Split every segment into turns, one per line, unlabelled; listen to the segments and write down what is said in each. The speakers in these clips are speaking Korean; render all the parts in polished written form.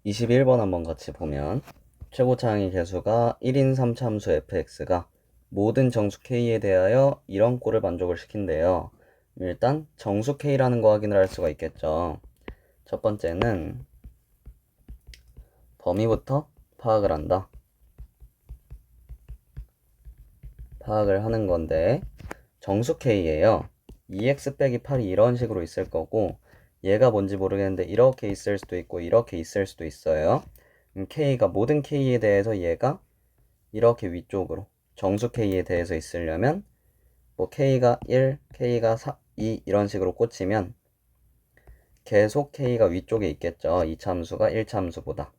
21번 한번 같이 보면 최고차 항의 계수가 1인 3차함수 fx가 모든 정수 k에 대하여 이런 꼴을 만족을 시킨대요. 일단 정수 k라는 거 확인을 할 수가 있겠죠. 첫 번째는 범위부터 파악을 한다. 파악을 하는 건데 정수 k예요. 2x 빼기 8이 이런 식으로 있을 거고 얘가 뭔지 모르겠는데 이렇게 있을 수도 있고 이렇게 있을 수도 있어요. k가 모든 k에 대해서 얘가 이렇게 위쪽으로 정수 k에 대해서 있으려면 뭐 k가 1, k가 4, 2 이런 식으로 꽂히면 계속 k가 위쪽에 있겠죠. 2차 함수가 1차 함수보다.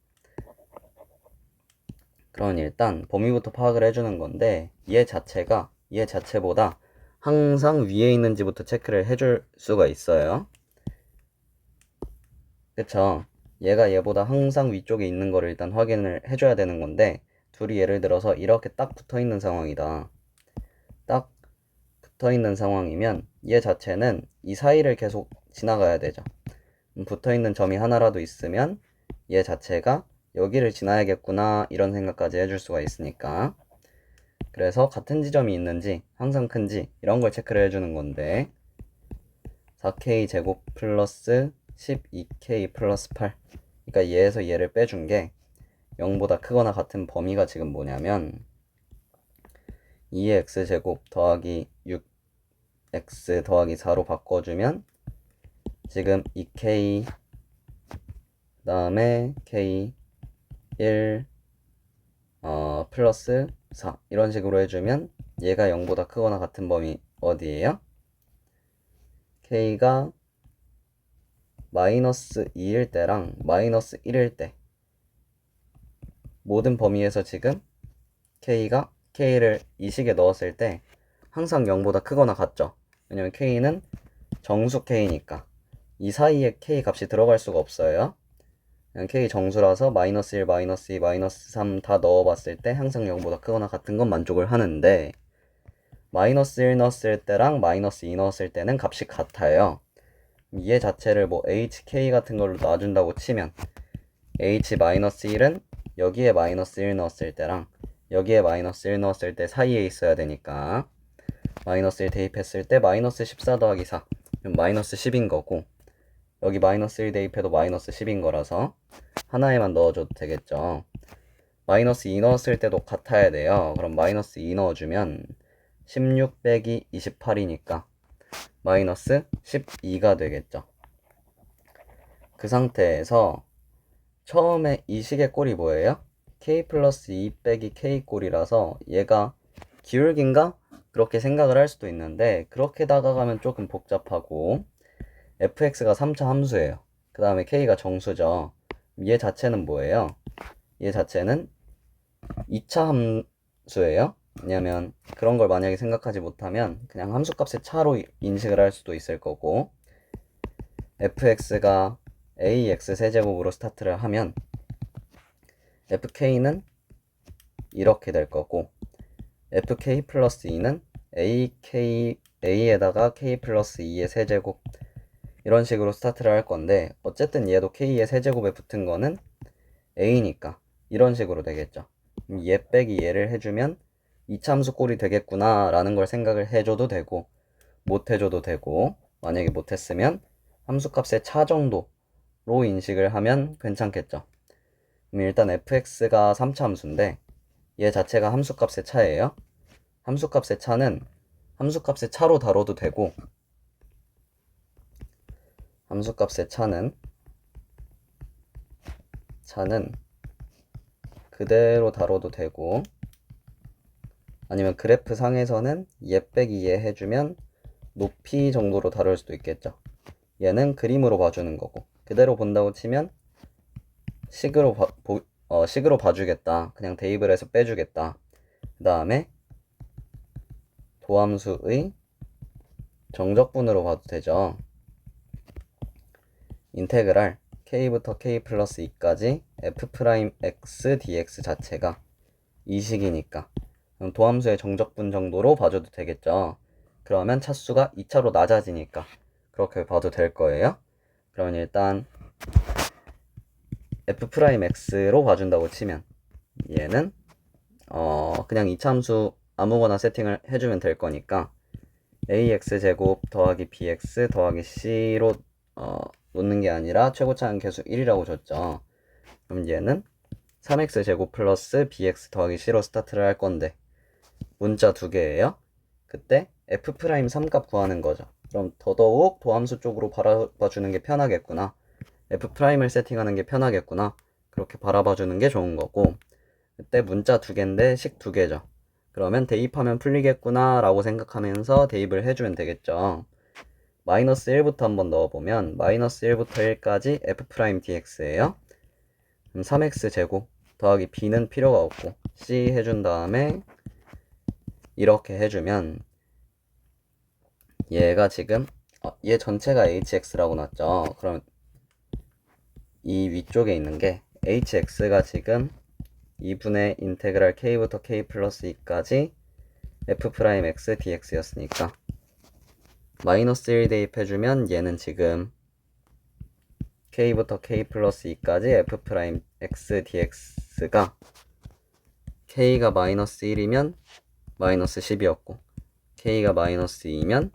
그럼 일단 범위부터 파악을 해주는 건데 얘 자체보다 항상 위에 있는지부터 체크를 해줄 수가 있어요. 그쵸? 얘가 얘보다 항상 위쪽에 있는 거를 일단 확인을 해줘야 되는 건데 둘이 예를 들어서 이렇게 딱 붙어 있는 상황이다. 딱 붙어 있는 상황이면 얘 자체는 이 사이를 계속 지나가야 되죠. 붙어 있는 점이 하나라도 있으면 얘 자체가 여기를 지나야겠구나 이런 생각까지 해줄 수가 있으니까. 그래서 같은 지점이 있는지 항상 큰지 이런 걸 체크를 해주는 건데 4k 제곱 플러스 12k 플러스 8 그러니까 얘에서 얘를 빼준 게 0보다 크거나 같은 범위가 지금 뭐냐면 2x제곱 더하기 6x 더하기 4로 바꿔주면 지금 2k 그 다음에 k 1 플러스 4 이런 식으로 해주면 얘가 0보다 크거나 같은 범위 어디예요? k가 마이너스 2일 때랑 마이너스 1일 때 모든 범위에서 지금 k를 이 식에 넣었을 때 항상 0보다 크거나 같죠. 왜냐면 k는 정수 k니까 이 사이에 k 값이 들어갈 수가 없어요. 그냥 k 정수라서 마이너스 1, 마이너스 2, 마이너스 3 다 넣어봤을 때 항상 0보다 크거나 같은 건 만족을 하는데 마이너스 1 넣었을 때랑 마이너스 2 넣었을 때는 값이 같아요. 얘 자체를 뭐 hk 같은 걸로 놔준다고 치면 h-1은 여기에 마이너스 1 넣었을 때랑 여기에 마이너스 1 넣었을 때 사이에 있어야 되니까 마이너스 1 대입했을 때 마이너스 14 더하기 4 그럼 마이너스 10인 거고 여기 마이너스 1 대입해도 마이너스 10인 거라서 하나에만 넣어줘도 되겠죠. 마이너스 2 넣었을 때도 같아야 돼요. 그럼 마이너스 2 넣어주면 16 빼기 28이니까 마이너스 12가 되겠죠. 그 상태에서 처음에 이 식의 꼴이 뭐예요? k 플러스 2 빼기 k 꼴이라서 얘가 기울기인가? 그렇게 생각을 할 수도 있는데 그렇게 다가가면 조금 복잡하고 fx가 3차 함수예요. 그 다음에 k가 정수죠. 얘 자체는 뭐예요? 얘 자체는 2차 함수예요. 왜냐면 그런 걸 만약에 생각하지 못하면 그냥 함수값의 차로 인식을 할 수도 있을 거고 fx가 ax 세제곱으로 스타트를 하면 fk는 이렇게 될 거고 fk 플러스 2는 a에다가 k 플러스 2의 세제곱 이런 식으로 스타트를 할 건데 어쨌든 얘도 k의 세제곱에 붙은 거는 a니까 이런 식으로 되겠죠. 얘 빼기 얘를 해주면 2차 함수 꼴이 되겠구나 라는 걸 생각을 해줘도 되고 못 해줘도 되고 만약에 못했으면 함수값의 차 정도로 인식을 하면 괜찮겠죠. 그럼 일단 fx가 3차 함수인데 얘 자체가 함수값의 차예요. 함수값의 차는 함수값의 차로 다뤄도 되고 함수값의 차는 그대로 다뤄도 되고 아니면 그래프 상에서는 얘 빼기 얘 해주면 높이 정도로 다룰 수도 있겠죠. 얘는 그림으로 봐주는 거고 그대로 본다고 치면 식으로 봐주겠다. 그냥 대입을 해서 빼주겠다. 그 다음에 도함수의 정적분으로 봐도 되죠. 인테그랄 k부터 k 플러스 2까지 f'x dx 자체가 이 식이니까 그럼 도함수의 정적분 정도로 봐줘도 되겠죠. 그러면 차수가 2차로 낮아지니까 그렇게 봐도 될 거예요. 그러면 일단 f'x로 봐준다고 치면 얘는 그냥 이차함수 아무거나 세팅을 해주면 될 거니까 ax제곱 더하기 bx 더하기 c로 놓는 게 아니라 최고차는 계수 1이라고 줬죠. 그럼 얘는 3x제곱 플러스 bx 더하기 c로 스타트를 할 건데 문자 두 개예요. 그때 f'3 값 구하는 거죠. 그럼 더더욱 도함수 쪽으로 바라봐주는 게 편하겠구나. f'을 세팅하는 게 편하겠구나. 그렇게 바라봐주는 게 좋은 거고, 그때 문자 두 개인데 식 두 개죠. 그러면 대입하면 풀리겠구나 라고 생각하면서 대입을 해주면 되겠죠. 마이너스 1부터 한번 넣어보면 마이너스 1부터 1까지 f'dx예요. 그럼 3x제곱 더하기 b는 필요가 없고 c 해준 다음에 이렇게 해주면 얘가 지금 얘 전체가 hx라고 났죠. 그럼 이 위쪽에 있는 게 hx가 지금 2분의 인테그랄 k부터 k 플러스 2까지 f'x dx였으니까 마이너스 1 대입해주면 얘는 지금 k부터 k 플러스 2까지 f'x dx가 k가 마이너스 1이면 마이너스 10이었고 k가 마이너스 2면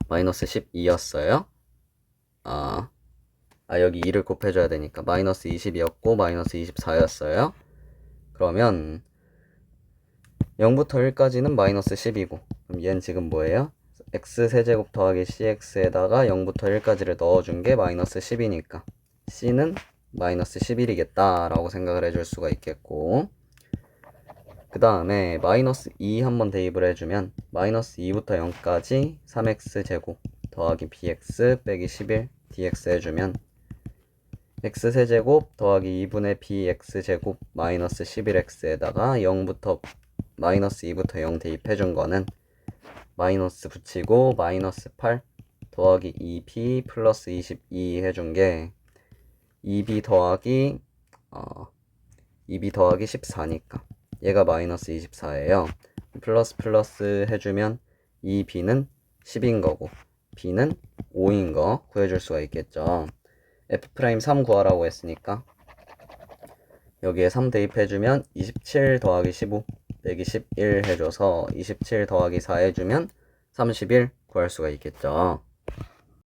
마이너스 12였어요. 여기 2를 곱해줘야 되니까 마이너스 20이었고 마이너스 24였어요. 그러면 0부터 1까지는 마이너스 10이고 그럼 얘는 지금 뭐예요? x세제곱 더하기 cx에다가 0부터 1까지를 넣어준 게 마이너스 10이니까 c는 마이너스 11이겠다 라고 생각을 해줄 수가 있겠고, 그 다음에 마이너스 2 한번 대입을 해주면 마이너스 2부터 0까지 3x제곱 더하기 bx 빼기 11 dx 해주면 x세제곱 더하기 2분의 bx제곱 마이너스 11x에다가 0부터 마이너스 2부터 0 대입해준 거는 마이너스 붙이고 마이너스 8 더하기 2b 플러스 22 해준 게 2b 더하기 14니까 얘가 마이너스 24예요. 플러스 플러스 해주면 2b는 10인 거고 b는 5인 거 구해줄 수가 있겠죠. f'3 구하라고 했으니까 여기에 3 대입해주면 27 더하기 15 빼기 11 해줘서 27 더하기 4 해주면 31 구할 수가 있겠죠.